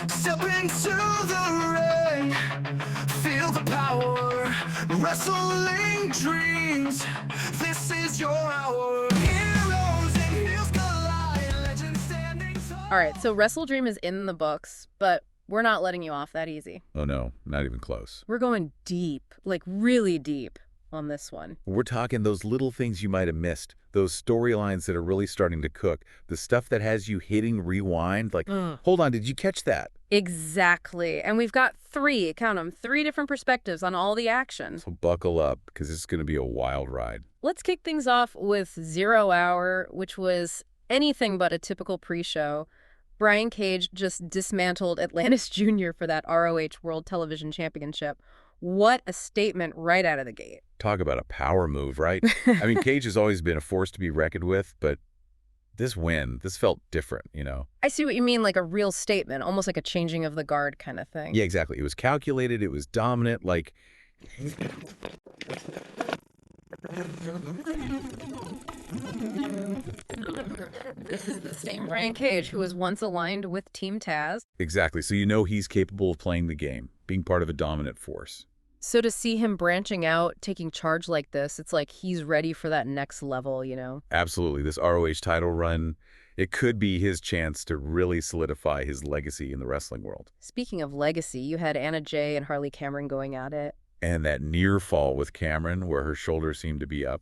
Step into the ring, feel the power, wrestling dreams. This is your hour. Heroes and heels collide, legends standing tall. All right, so WrestleDream is in the books, but we're not letting you off that easy. Oh no, not even close. We're going deep, like really deep on this one. We're talking those little things you might have missed, those storylines that are really starting to cook, the stuff that has you hitting rewind, like, hold on, did you catch that? Exactly. And we've got count them, three different perspectives on all the action. So buckle up, because this is going to be a wild ride. Let's kick things off with 0 Hour, which was anything but a typical pre-show. Brian Cage just dismantled Atlantis Jr. for that ROH World Television Championship. What a statement right out of the gate. Talk about a power move, right? I mean, Cage has always been a force to be reckoned with, but this felt different, you know? I see what you mean, like a real statement, almost like a changing of the guard kind of thing. Yeah, exactly. It was calculated, it was dominant, like... This is the same Brian Cage who was once aligned with Team Taz. Exactly. So you know he's capable of playing the game, being part of a dominant force. So to see him branching out, taking charge like this, it's like he's ready for that next level, you know? Absolutely. This ROH title run, it could be his chance to really solidify his legacy in the wrestling world. Speaking of legacy, you had Anna Jay and Harley Cameron going at it. And that near fall with Cameron where her shoulder seemed to be up.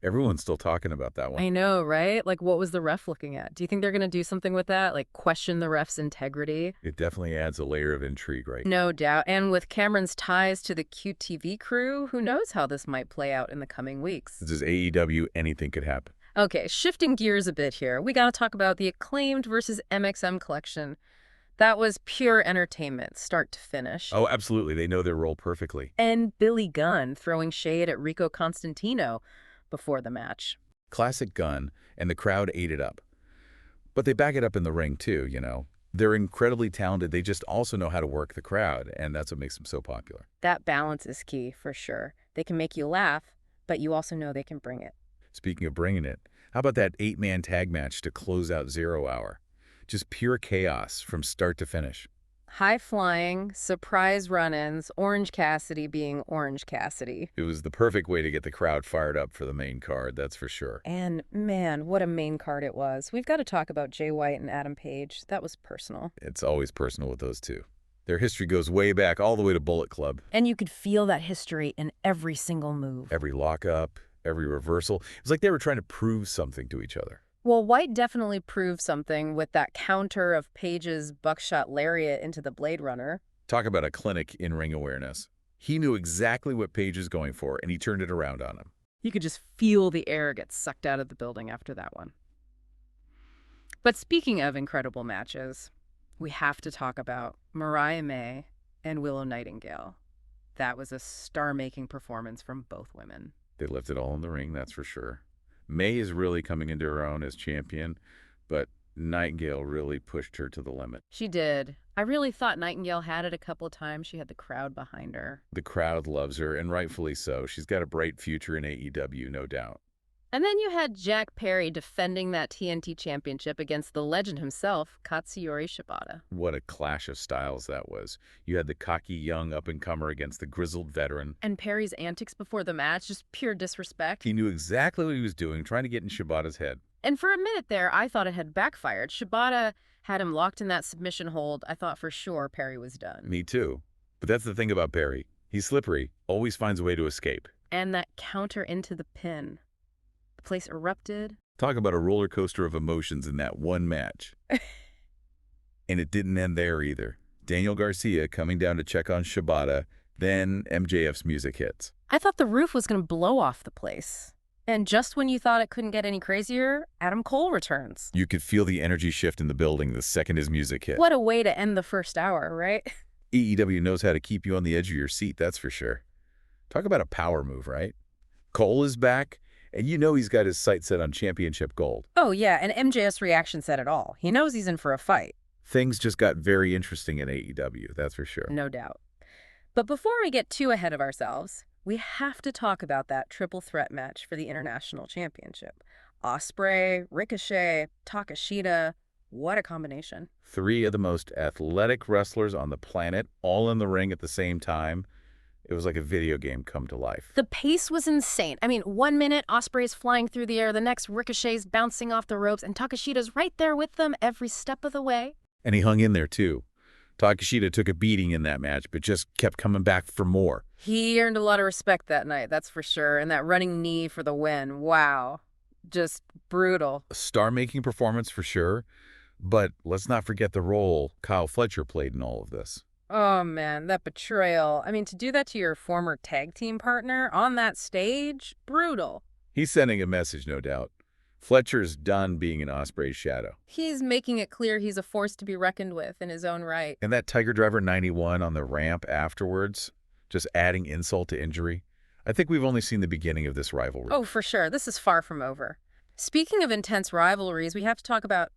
Everyone's still talking about that one. I know, right? Like, what was the ref looking at? Do you think they're going to do something with that? Like, question the ref's integrity? It definitely adds a layer of intrigue, right? No doubt. And with Cameron's ties to the QTV crew, who knows how this might play out in the coming weeks? This is AEW, anything could happen. Okay, shifting gears a bit here. We got to talk about the Acclaimed versus MXM collection. That was pure entertainment, start to finish. Oh, absolutely. They know their role perfectly. And Billy Gunn throwing shade at Rico Constantino before the match. Classic Gunn, and the crowd ate it up. But they back it up in the ring, too, you know. They're incredibly talented. They just also know how to work the crowd, and that's what makes them so popular. That balance is key, for sure. They can make you laugh, but you also know they can bring it. Speaking of bringing it, how about that 8-man tag match to close out 0 Hour? Just pure chaos from start to finish. High-flying, surprise run-ins, Orange Cassidy being Orange Cassidy. It was the perfect way to get the crowd fired up for the main card, that's for sure. And man, what a main card it was. We've got to talk about Jay White and Adam Page. That was personal. It's always personal with those two. Their history goes way back, all the way to Bullet Club. And you could feel that history in every single move. Every lockup, every reversal. It was like they were trying to prove something to each other. Well, White definitely proved something with that counter of Page's buckshot lariat into the Blade Runner. Talk about a clinic in ring awareness. He knew exactly what Page is going for, and he turned it around on him. You could just feel the air get sucked out of the building after that one. But speaking of incredible matches, we have to talk about Mariah May and Willow Nightingale. That was a star-making performance from both women. They left it all in the ring, that's for sure. May is really coming into her own as champion, but Nightingale really pushed her to the limit. She did. I really thought Nightingale had it a couple of times. She had the crowd behind her. The crowd loves her, and rightfully so. She's got a bright future in AEW, no doubt. And then you had Jack Perry defending that TNT championship against the legend himself, Katsuyori Shibata. What a clash of styles that was. You had the cocky young up-and-comer against the grizzled veteran. And Perry's antics before the match, just pure disrespect. He knew exactly what he was doing, trying to get in Shibata's head. And for a minute there, I thought it had backfired. Shibata had him locked in that submission hold. I thought for sure Perry was done. Me too. But that's the thing about Perry. He's slippery, always finds a way to escape. And that counter into the pin. The place erupted. Talk about a roller coaster of emotions in that one match. And it didn't end there either. Daniel Garcia coming down to check on Shibata, then MJF's music hits. I thought the roof was going to blow off the place. And just when you thought it couldn't get any crazier, Adam Cole returns. You could feel the energy shift in the building the second his music hit. What a way to end the first hour, right? AEW knows how to keep you on the edge of your seat, that's for sure. Talk about a power move, right? Cole is back, and you know he's got his sights set on championship gold. Oh, yeah, and MJF's reaction said it all. He knows he's in for a fight. Things just got very interesting in AEW, that's for sure. No doubt. But before we get too ahead of ourselves, we have to talk about that triple threat match for the International Championship. Ospreay, Ricochet, Takeshita. What a combination. 3 of the most athletic wrestlers on the planet, all in the ring at the same time. It was like a video game come to life. The pace was insane. I mean, 1 minute, Ospreay's flying through the air, the next, Ricochet's bouncing off the ropes, and Takeshida's right there with them every step of the way. And he hung in there, too. Takeshita took a beating in that match, but just kept coming back for more. He earned a lot of respect that night, that's for sure. And that running knee for the win, wow. Just brutal. A star-making performance for sure, but let's not forget the role Kyle Fletcher played in all of this. Oh, man, that betrayal. I mean, to do that to your former tag team partner on that stage, brutal. He's sending a message, no doubt. Fletcher's done being an Ospreay's shadow. He's making it clear he's a force to be reckoned with in his own right. And that Tiger Driver 91 on the ramp afterwards, just adding insult to injury. I think we've only seen the beginning of this rivalry. Oh, for sure. This is far from over. Speaking of intense rivalries, we have to talk about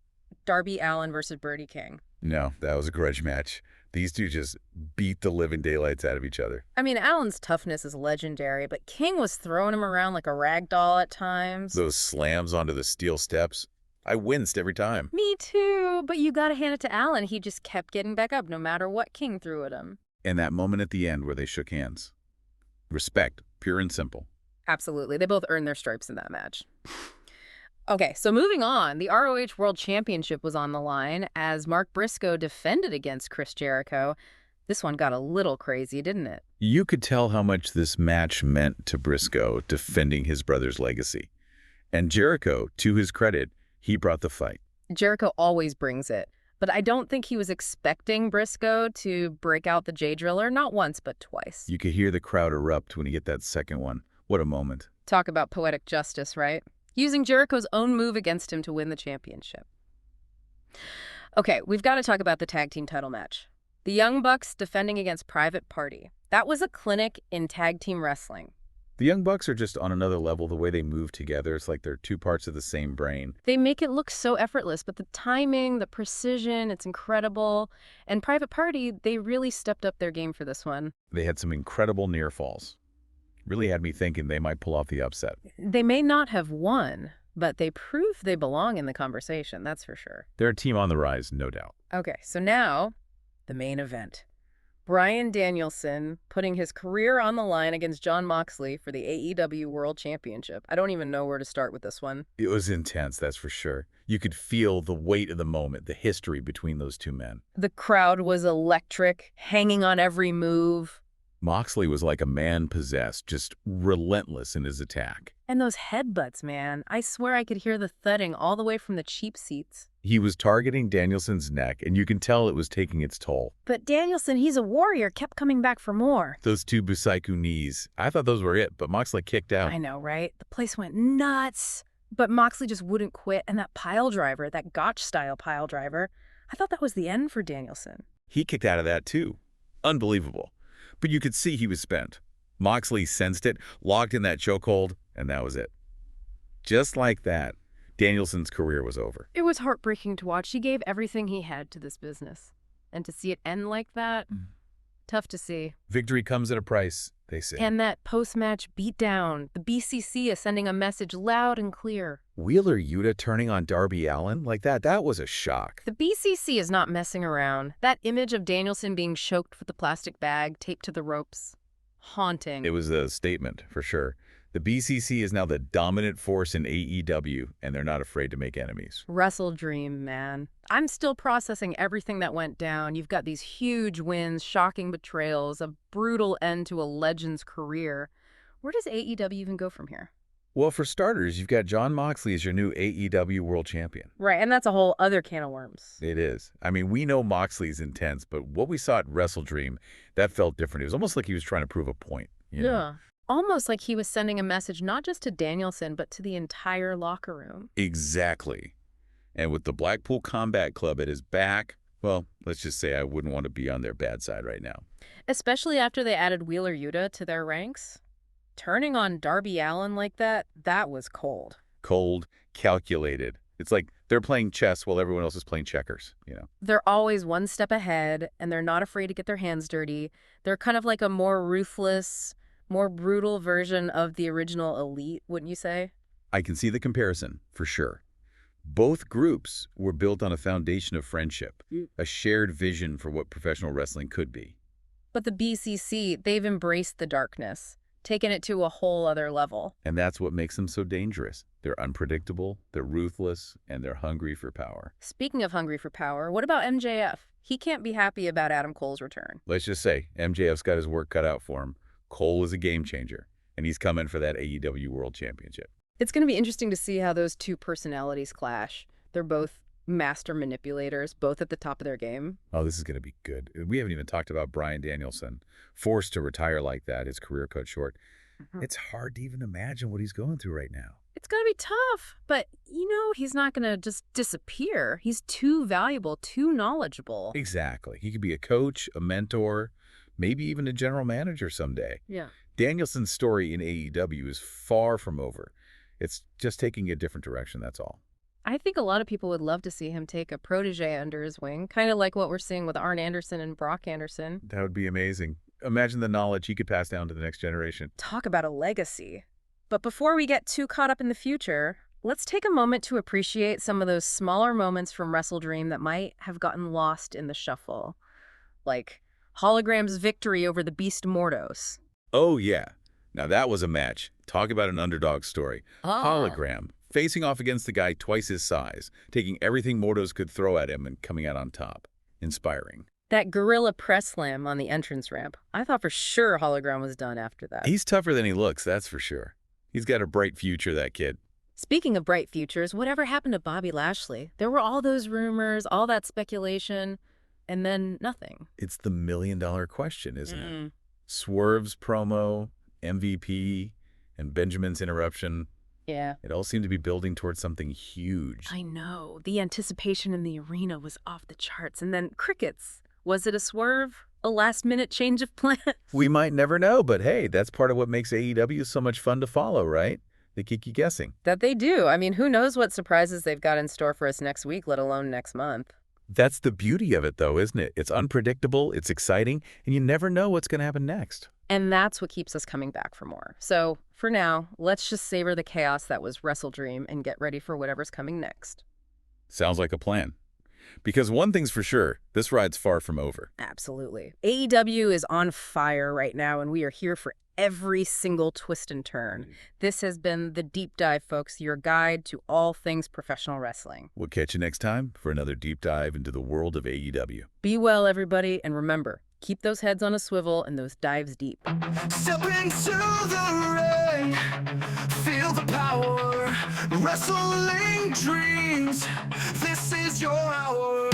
Darby Allin versus Brody King. No, that was a grudge match. These two just beat the living daylights out of each other. I mean, Allen's toughness is legendary, but King was throwing him around like a rag doll at times. Those slams onto the steel steps, I winced every time. Me too, but you gotta hand it to Allen. He just kept getting back up no matter what King threw at him. And that moment at the end where they shook hands. Respect, pure and simple. Absolutely. They both earned their stripes in that match. Okay, so moving on, the ROH World Championship was on the line as Mark Briscoe defended against Chris Jericho. This one got a little crazy, didn't it? You could tell how much this match meant to Briscoe defending his brother's legacy. And Jericho, to his credit, he brought the fight. Jericho always brings it, but I don't think he was expecting Briscoe to break out the J-Driller, not once, but twice. You could hear the crowd erupt when he get that second one. What a moment. Talk about poetic justice, right? Using Jericho's own move against him to win the championship. Okay, we've got to talk about the tag team title match. The Young Bucks defending against Private Party. That was a clinic in tag team wrestling. The Young Bucks are just on another level. The way they move together, it's like they're two parts of the same brain. They make it look so effortless, but the timing, the precision, it's incredible. And Private Party, they really stepped up their game for this one. They had some incredible near falls. Really had me thinking they might pull off the upset. They may not have won, but they prove they belong in the conversation, that's for sure. They're a team on the rise, no doubt. Okay, so now, the main event. Bryan Danielson putting his career on the line against Jon Moxley for the AEW World Championship. I don't even know where to start with this one. It was intense, that's for sure. You could feel the weight of the moment, the history between those two men. The crowd was electric, hanging on every move. Moxley was like a man possessed, just relentless in his attack. And those headbutts, man. I swear I could hear the thudding all the way from the cheap seats. He was targeting Danielson's neck, and you can tell it was taking its toll. But Danielson, he's a warrior, kept coming back for more. Those two Busaiku knees, I thought those were it, but Moxley kicked out. I know, right? The place went nuts. But Moxley just wouldn't quit, and that pile driver, that Gotch-style pile driver, I thought that was the end for Danielson. He kicked out of that, too. Unbelievable. But you could see he was spent. Moxley sensed it, locked in that chokehold, and that was it. Just like that, Danielson's career was over. It was heartbreaking to watch. He gave everything he had to this business. And to see it end like that, tough to see. Victory comes at a price, they say. And that post-match beatdown, the BCC is sending a message loud and clear. Wheeler Yuta turning on Darby Allin like that was a shock. The BCC is not messing around. That image of Danielson being choked with the plastic bag taped to the ropes, haunting. It was a statement, for sure. The BCC is now the dominant force in AEW, and they're not afraid to make enemies. WrestleDream, man. I'm still processing everything that went down. You've got these huge wins, shocking betrayals, a brutal end to a legend's career. Where does AEW even go from here? Well, for starters, you've got Jon Moxley as your new AEW World Champion. Right, and that's a whole other can of worms. It is. I mean, we know Moxley's intense, but what we saw at WrestleDream, that felt different. It was almost like he was trying to prove a point. You know? Almost like he was sending a message not just to Danielson, but to the entire locker room. Exactly. And with the Blackpool Combat Club at his back, well, let's just say I wouldn't want to be on their bad side right now. Especially after they added Wheeler Yuta to their ranks. Turning on Darby Allin like that was cold. Cold, calculated. It's like they're playing chess while everyone else is playing checkers, you know. They're always one step ahead, and they're not afraid to get their hands dirty. They're kind of like a more ruthless, more brutal version of the original Elite, wouldn't you say? I can see the comparison, for sure. Both groups were built on a foundation of friendship, a shared vision for what professional wrestling could be. But the BCC, they've embraced the darkness, taken it to a whole other level. And that's what makes them so dangerous. They're unpredictable, they're ruthless, and they're hungry for power. Speaking of hungry for power, what about MJF? He can't be happy about Adam Cole's return. Let's just say MJF's got his work cut out for him. Cole is a game changer, and he's coming for that AEW World Championship. It's going to be interesting to see how those two personalities clash. They're both master manipulators, both at the top of their game. Oh, this is going to be good. We haven't even talked about Bryan Danielson, forced to retire like that, his career cut short. It's hard to even imagine what he's going through right now. It's going to be tough, but, he's not going to just disappear. He's too valuable, too knowledgeable. Exactly. He could be a coach, a mentor, maybe even a general manager someday. Yeah. Danielson's story in AEW is far from over. It's just taking a different direction, that's all. I think a lot of people would love to see him take a protege under his wing, kind of like what we're seeing with Arn Anderson and Brock Anderson. That would be amazing. Imagine the knowledge he could pass down to the next generation. Talk about a legacy. But before we get too caught up in the future, let's take a moment to appreciate some of those smaller moments from WrestleDream that might have gotten lost in the shuffle. Like Hologram's victory over the Beast Mordos. Oh, yeah. Now that was a match. Talk about an underdog story. Hologram, facing off against the guy twice his size, taking everything Mordos could throw at him and coming out on top. Inspiring. That gorilla press slam on the entrance ramp. I thought for sure Hologram was done after that. He's tougher than he looks, that's for sure. He's got a bright future, that kid. Speaking of bright futures, whatever happened to Bobby Lashley? There were all those rumors, all that speculation, and then nothing. It's the million-dollar question, isn't it? Swerve's promo, MVP, and Benjamin's interruption. Yeah. It all seemed to be building towards something huge. I know. The anticipation in the arena was off the charts. And then crickets. Was it a swerve? A last-minute change of plans? We might never know, but hey, that's part of what makes AEW so much fun to follow, right? They keep you guessing. That they do. I mean, who knows what surprises they've got in store for us next week, let alone next month. That's the beauty of it, though, isn't it? It's unpredictable, it's exciting, and you never know what's going to happen next. And that's what keeps us coming back for more. So, for now, let's just savor the chaos that was WrestleDream and get ready for whatever's coming next. Sounds like a plan. Because one thing's for sure, this ride's far from over. Absolutely. AEW is on fire right now, and we are here for every single twist and turn. This has been The Deep Dive, folks, your guide to all things professional wrestling. We'll catch you next time for another deep dive into the world of AEW. Be well, everybody, and remember, keep those heads on a swivel and those dives deep. Step into the ring, feel the power, wrestling dreams. This is your hour.